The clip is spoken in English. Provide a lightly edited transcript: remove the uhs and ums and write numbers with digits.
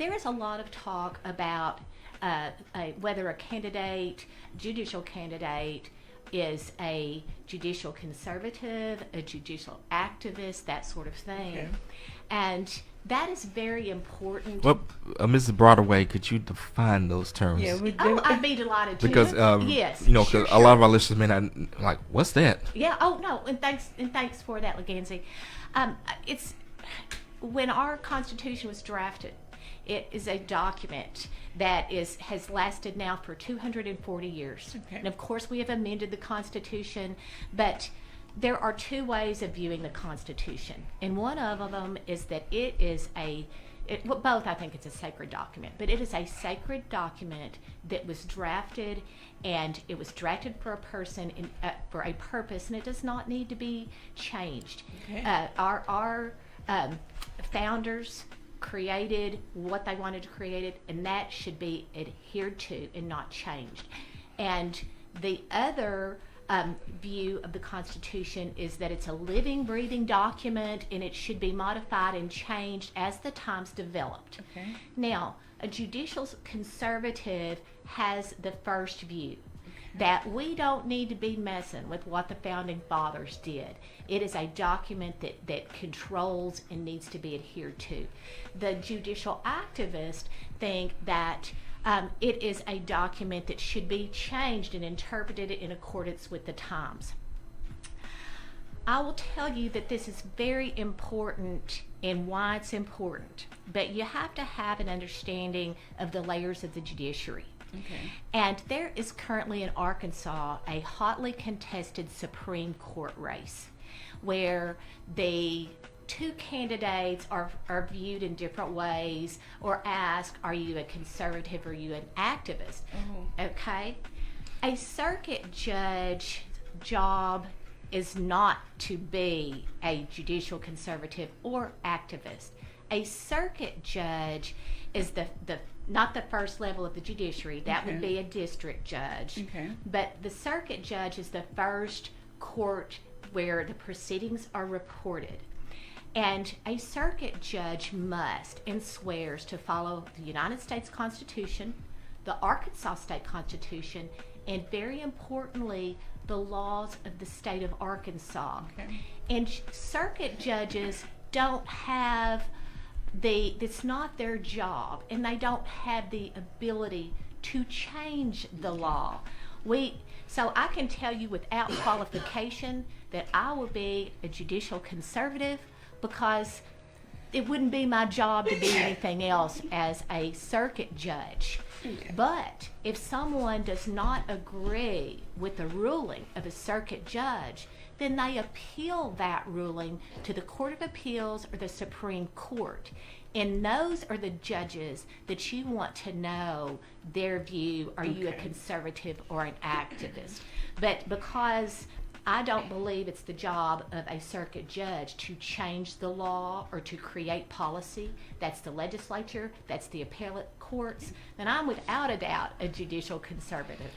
there is a lot of talk about whether a candidate, judicial candidate, is a judicial conservative, a judicial activist, that sort of thing. Okay. And that is very important. Well, Mrs. Broadway, could you define those terms? Yeah, we Oh, do. I'd be delighted to. Because yes, you know, sure, 'cause a lot of our listeners may not like, what's that? Yeah. Oh no. And thanks for that, Legansy. It's when our Constitution was drafted. It is a document that has lasted now for 240 years. Okay. And of course, we have amended the Constitution, but there are two ways of viewing the Constitution, and one of them is that it is well, both I think it's a sacred document, but it is a sacred document that was drafted, and it was drafted for a person for a purpose, and it does not need to be changed. Okay. Our founders created what they wanted to create it, and that should be adhered to and not changed. And the other view of the Constitution is that it's a living, breathing document, and it should be modified and changed as the times developed. Okay. Now, a judicial conservative has the first view that we don't need to be messing with what the founding fathers did. It is a document that controls and needs to be adhered to. The judicial activists think that it is a document that should be changed and interpreted in accordance with the times. I will tell you that this is very important and why it's important, but you have to have an understanding of the layers of the judiciary. Okay. And there is currently in Arkansas a hotly contested Supreme Court race where the two candidates are viewed in different ways or asked, are you a conservative or are you an activist? Oh. Okay? A circuit judge job is not to be a judicial conservative or activist. A circuit judge is not the first level of the judiciary. That would Okay. be a district judge. Okay. But the circuit judge is the first court where the proceedings are reported. And a circuit judge must and swears to follow the United States Constitution, the Arkansas State Constitution, and very importantly, the laws of the state of Arkansas. Okay. And circuit judges don't have it's not their job, and they don't have the ability to change the law. So I can tell you without qualification that I will be a judicial conservative because it wouldn't be my job to be anything else as a circuit judge. Okay. But if someone does not agree with the ruling of a circuit judge, then they appeal that ruling to the Court of Appeals or the Supreme Court. And those are the judges that you want to know their view. Are you a Okay. conservative or an activist? But because I don't believe it's the job of a circuit judge to change the law or to create policy. That's the legislature, that's the appellate courts. Then I'm without a doubt a judicial conservative.